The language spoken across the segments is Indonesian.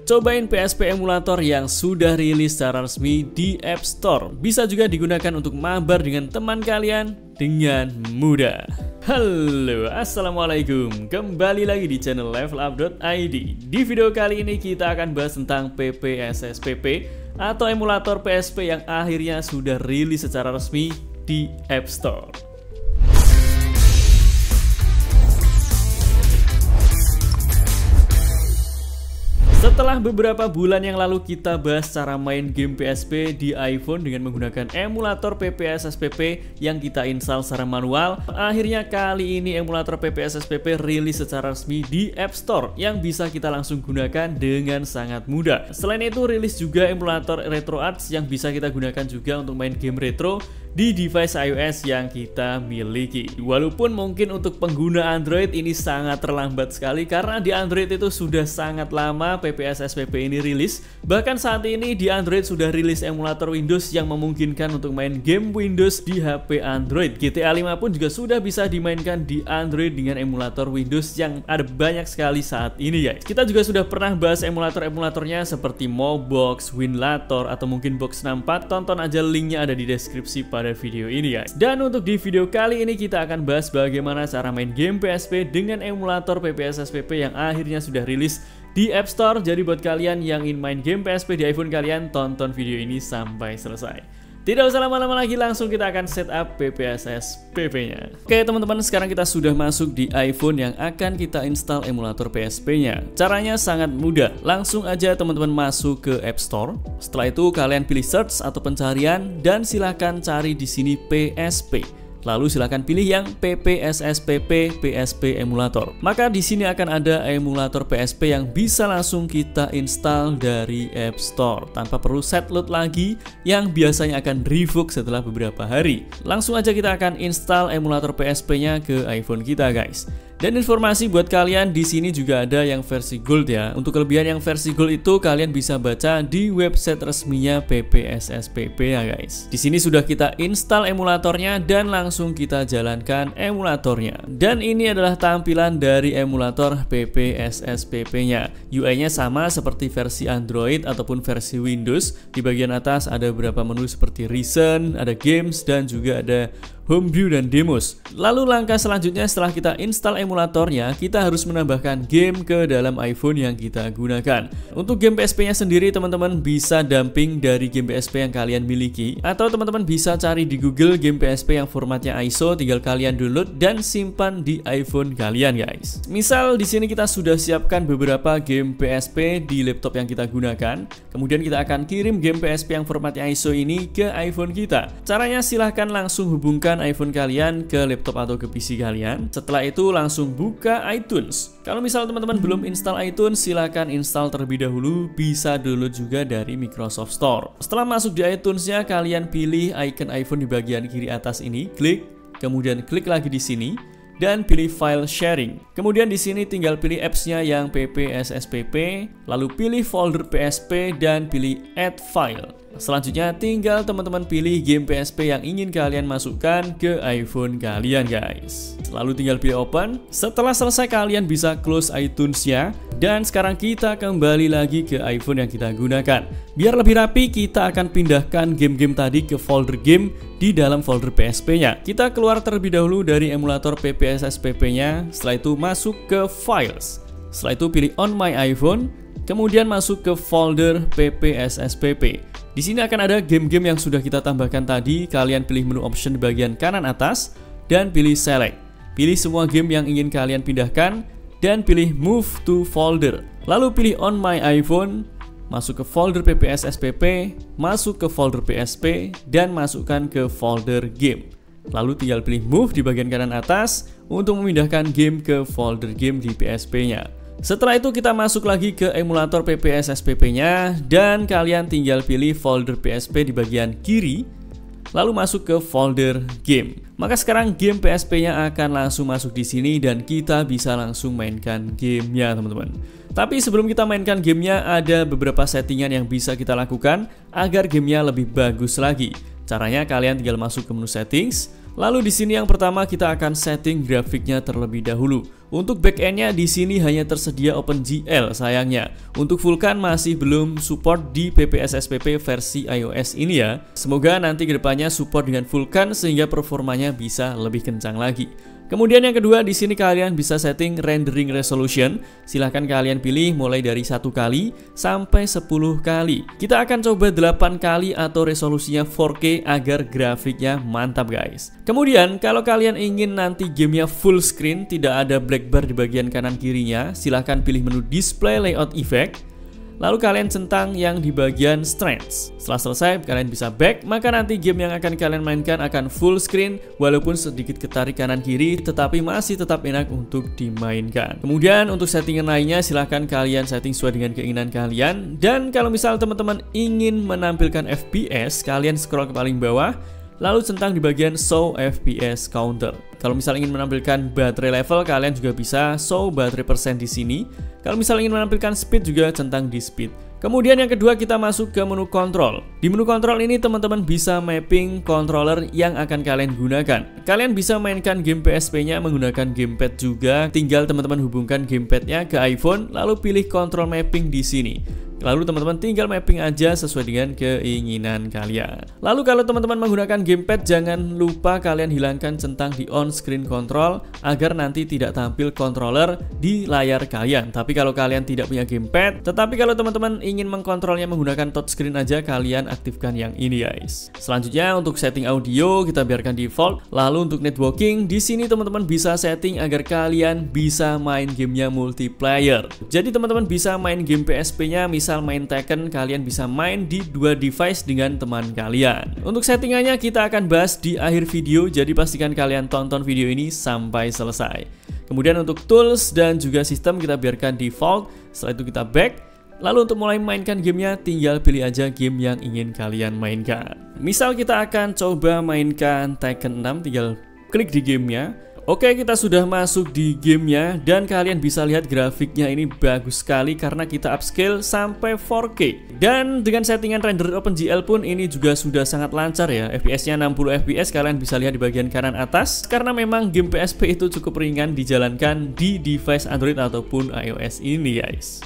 Cobain PSP emulator yang sudah rilis secara resmi di App Store. Bisa juga digunakan untuk mabar dengan teman kalian dengan mudah. Halo, assalamualaikum. Kembali lagi di channel levelup.id. Di video kali ini kita akan bahas tentang PPSSPP atau emulator PSP yang akhirnya sudah rilis secara resmi di App Store. Setelah beberapa bulan yang lalu kita bahas cara main game PSP di iPhone dengan menggunakan emulator PPSSPP yang kita install secara manual, akhirnya kali ini emulator PPSSPP rilis secara resmi di App Store yang bisa kita langsung gunakan dengan sangat mudah. Selain itu rilis juga emulator RetroArch yang bisa kita gunakan juga untuk main game retro di device iOS yang kita miliki. Walaupun mungkin untuk pengguna Android ini sangat terlambat sekali karena di Android itu sudah sangat lama PPSSPP ini rilis. Bahkan saat ini di Android sudah rilis emulator Windows yang memungkinkan untuk main game Windows di HP Android. GTA 5 pun juga sudah bisa dimainkan di Android dengan emulator Windows yang ada banyak sekali saat ini guys. Kita juga sudah pernah bahas emulator-emulatornya seperti Mobox, Winlator, atau mungkin Box64. Tonton aja linknya ada di deskripsi pada video ini guys. Dan untuk di video kali ini kita akan bahas bagaimana cara main game PSP dengan emulator PPSSPP yang akhirnya sudah rilis di App Store. Jadi buat kalian yang ingin main game PSP di iPhone kalian, tonton video ini sampai selesai. Tidak usah lama-lama lagi, langsung kita akan setup PPSSPP-nya. Oke teman-teman, sekarang kita sudah masuk di iPhone yang akan kita install emulator PSP-nya. Caranya sangat mudah, langsung aja teman-teman masuk ke App Store. Setelah itu kalian pilih search atau pencarian dan silahkan cari di sini PSP. Lalu silakan pilih yang PPSSPP PSP emulator. Maka di sini akan ada emulator PSP yang bisa langsung kita install dari App Store tanpa perlu set load lagi yang biasanya akan revoke setelah beberapa hari. Langsung aja kita akan install emulator PSP-nya ke iPhone kita guys. Dan informasi buat kalian di sini juga ada yang versi Gold ya. Untuk kelebihan yang versi Gold itu kalian bisa baca di website resminya PPSSPP ya guys. Di sini sudah kita install emulatornya dan langsung kita jalankan emulatornya. Dan ini adalah tampilan dari emulator PPSSPP-nya. UI-nya sama seperti versi Android ataupun versi Windows. Di bagian atas ada beberapa menu seperti Recent, ada Games, dan juga ada Homebrew dan Demos. Lalu langkah selanjutnya setelah kita install emulatornya, kita harus menambahkan game ke dalam iPhone yang kita gunakan. Untuk game PSP-nya sendiri teman-teman bisa dumping dari game PSP yang kalian miliki, atau teman-teman bisa cari di Google game PSP yang formatnya ISO, tinggal kalian download dan simpan di iPhone kalian guys. Misal di sini kita sudah siapkan beberapa game PSP di laptop yang kita gunakan. Kemudian kita akan kirim game PSP yang formatnya ISO ini ke iPhone kita. Caranya silahkan langsung hubungkan iPhone kalian ke laptop atau ke PC kalian. Setelah itu langsung buka iTunes. Kalau misal teman-teman belum install iTunes, silahkan install terlebih dahulu. Bisa download juga dari Microsoft Store. Setelah masuk di iTunes-nya, kalian pilih icon iPhone di bagian kiri atas ini, klik, kemudian klik lagi di sini dan pilih file sharing. Kemudian di sini tinggal pilih apps-nya yang PPSSPP, lalu pilih folder PSP dan pilih add file. Selanjutnya tinggal teman-teman pilih game PSP yang ingin kalian masukkan ke iPhone kalian guys. Lalu tinggal pilih open. Setelah selesai kalian bisa close iTunes-nya. Dan sekarang kita kembali lagi ke iPhone yang kita gunakan. Biar lebih rapi, kita akan pindahkan game-game tadi ke folder game di dalam folder PSP-nya. Kita keluar terlebih dahulu dari emulator PPSSPP-nya. Setelah itu masuk ke Files. Setelah itu pilih On My iPhone. Kemudian masuk ke folder PPSSPP. Di sini akan ada game-game yang sudah kita tambahkan tadi. Kalian pilih menu option di bagian kanan atas dan pilih select. Pilih semua game yang ingin kalian pindahkan dan pilih move to folder. Lalu pilih On My iPhone, masuk ke folder PPSSPP, masuk ke folder PSP dan masukkan ke folder game. Lalu tinggal pilih move di bagian kanan atas untuk memindahkan game ke folder game di PSP-nya. Setelah itu kita masuk lagi ke emulator PPSSPP-nya dan kalian tinggal pilih folder PSP di bagian kiri, lalu masuk ke folder game. Maka sekarang game PSP-nya akan langsung masuk di sini dan kita bisa langsung mainkan gamenya teman-teman. Tapi sebelum kita mainkan gamenya, ada beberapa settingan yang bisa kita lakukan agar gamenya lebih bagus lagi. Caranya kalian tinggal masuk ke menu settings, Lalu di sini yang pertama kita akan setting grafiknya terlebih dahulu. Untuk backendnya di sini hanya tersedia OpenGL sayangnya. Untuk Vulkan masih belum support di PPS SPP versi iOS ini ya. Semoga nanti kedepannya support dengan Vulkan sehingga performanya bisa lebih kencang lagi. Kemudian yang kedua di sini kalian bisa setting rendering resolution. Silahkan kalian pilih mulai dari 1 kali sampai 10 kali. Kita akan coba 8 kali atau resolusinya 4K agar grafiknya mantap guys. Kemudian kalau kalian ingin nanti gamenya full screen, tidak ada black bar di bagian kanan kirinya, silahkan pilih menu display layout effect. Lalu kalian centang yang di bagian strengths. Setelah selesai kalian bisa back, maka nanti game yang akan kalian mainkan akan full screen walaupun sedikit ketarik kanan kiri, tetapi masih tetap enak untuk dimainkan. Kemudian untuk settingan lainnya silahkan kalian setting sesuai dengan keinginan kalian. Dan kalau misal teman-teman ingin menampilkan FPS, kalian scroll ke paling bawah, lalu centang di bagian show FPS counter. Kalau misal ingin menampilkan baterai level, kalian juga bisa show baterai persen di sini. Kalau misal ingin menampilkan speed juga centang di speed. Kemudian yang kedua kita masuk ke menu kontrol. Di menu kontrol ini teman-teman bisa mapping controller yang akan kalian gunakan. Kalian bisa mainkan game PSP-nya menggunakan gamepad juga. Tinggal teman-teman hubungkan gamepadnya ke iPhone, lalu pilih control mapping di sini. Lalu teman-teman tinggal mapping aja sesuai dengan keinginan kalian. Lalu kalau teman-teman menggunakan gamepad, jangan lupa kalian hilangkan centang di on screen control agar nanti tidak tampil controller di layar kalian. Tapi kalau kalian tidak punya gamepad, tetapi kalau teman-teman ingin mengkontrolnya menggunakan touchscreen aja, kalian aktifkan yang ini guys. Selanjutnya untuk setting audio kita biarkan default. Lalu untuk networking di sini teman-teman bisa setting agar kalian bisa main gamenya multiplayer. Jadi teman-teman bisa main game PSP-nya, misal main Tekken, kalian bisa main di 2 device dengan teman kalian. Untuk settingannya kita akan bahas di akhir video, jadi pastikan kalian tonton video ini sampai selesai. Kemudian untuk tools dan juga sistem kita biarkan default. Setelah itu kita back. Lalu untuk mulai mainkan gamenya, tinggal pilih aja game yang ingin kalian mainkan. Misal kita akan coba mainkan Tekken 6, tinggal klik di gamenya. Oke, kita sudah masuk di gamenya dan kalian bisa lihat grafiknya ini bagus sekali karena kita upscale sampai 4K. Dan dengan settingan render OpenGL pun ini juga sudah sangat lancar ya. FPS-nya 60 FPS, kalian bisa lihat di bagian kanan atas. Karena memang game PSP itu cukup ringan dijalankan di device Android ataupun iOS ini guys.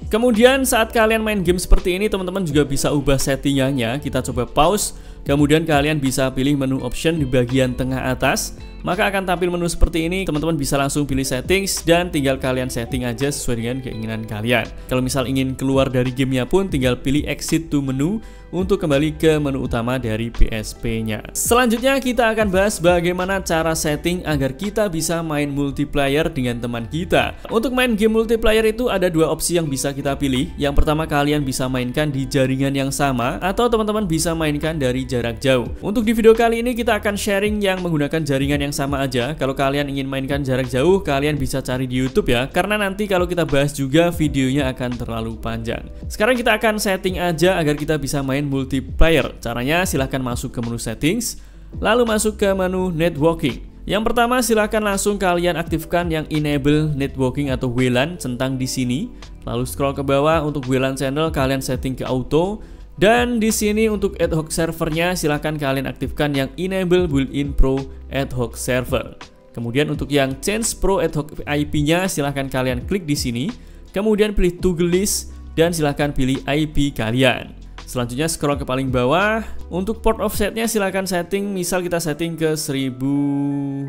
Kemudian saat kalian main game seperti ini, teman-teman juga bisa ubah settingannya. Kita coba pause, kemudian kalian bisa pilih menu option di bagian tengah atas. Maka akan tampil menu seperti ini, teman-teman bisa langsung pilih settings dan tinggal kalian setting aja sesuai dengan keinginan kalian. Kalau misal ingin keluar dari gamenya pun tinggal pilih exit to menu untuk kembali ke menu utama dari PSP-nya. Selanjutnya kita akan bahas bagaimana cara setting agar kita bisa main multiplayer dengan teman kita. Untuk main game multiplayer itu ada 2 opsi yang bisa kita pilih. Yang pertama, kalian bisa mainkan di jaringan yang sama atau teman-teman bisa mainkan dari jarak jauh. Untuk di video kali ini kita akan sharing yang menggunakan jaringan yang sama aja. Kalau kalian ingin mainkan jarak jauh, kalian bisa cari di YouTube ya, karena nanti kalau kita bahas juga videonya akan terlalu panjang. Sekarang kita akan setting aja agar kita bisa main multiplayer. Caranya silahkan masuk ke menu settings, lalu masuk ke menu networking. Yang pertama silahkan langsung kalian aktifkan yang enable networking atau WLAN, centang di sini. Lalu scroll ke bawah, untuk WLAN channel kalian setting ke auto. Dan di sini untuk ad hoc servernya silahkan kalian aktifkan yang enable built-in pro ad hoc server. Kemudian untuk yang change pro ad hoc IP-nya silahkan kalian klik di sini. Kemudian pilih toggle list dan silahkan pilih IP kalian. Selanjutnya scroll ke paling bawah. Untuk port offsetnya silahkan setting, misal kita setting ke 1900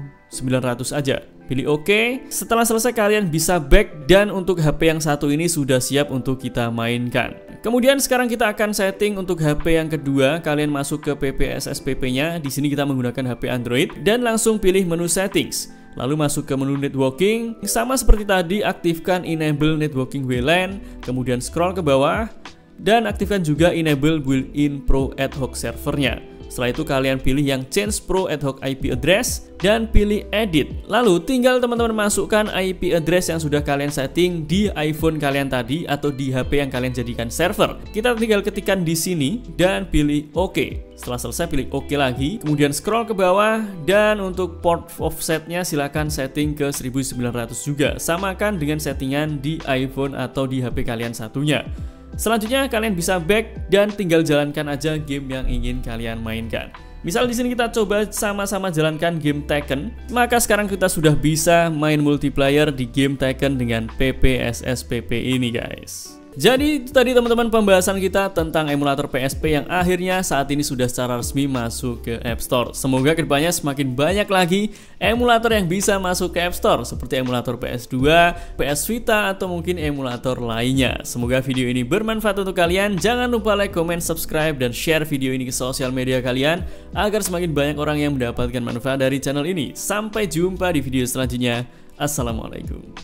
aja. Pilih OK. Setelah selesai kalian bisa back dan untuk HP yang satu ini sudah siap untuk kita mainkan. Kemudian sekarang kita akan setting untuk HP yang kedua. Kalian masuk ke PPS SPP-nya. Di sini kita menggunakan HP Android dan langsung pilih menu settings. Lalu masuk ke menu networking. Sama seperti tadi, aktifkan enable networking WLAN. Kemudian scroll ke bawah dan aktifkan juga enable built-in pro ad hoc servernya. Setelah itu kalian pilih yang change pro ad hoc IP address dan pilih edit. Lalu tinggal teman-teman masukkan IP address yang sudah kalian setting di iPhone kalian tadi atau di HP yang kalian jadikan server. Kita tinggal ketikkan di sini dan pilih OK. Setelah selesai pilih OK lagi, kemudian scroll ke bawah dan untuk port offsetnya silahkan setting ke 1900 juga. Samakan dengan settingan di iPhone atau di HP kalian satunya. Selanjutnya kalian bisa back dan tinggal jalankan aja game yang ingin kalian mainkan. Misal di sini kita coba sama-sama jalankan game Tekken, maka sekarang kita sudah bisa main multiplayer di game Tekken dengan PPSSPP ini guys. Jadi itu tadi teman-teman pembahasan kita tentang emulator PSP yang akhirnya saat ini sudah secara resmi masuk ke App Store. Semoga kedepannya semakin banyak lagi emulator yang bisa masuk ke App Store seperti emulator PS2, PS Vita atau mungkin emulator lainnya. Semoga video ini bermanfaat untuk kalian. Jangan lupa like, comment, subscribe, dan share video ini ke sosial media kalian agar semakin banyak orang yang mendapatkan manfaat dari channel ini. Sampai jumpa di video selanjutnya. Assalamualaikum.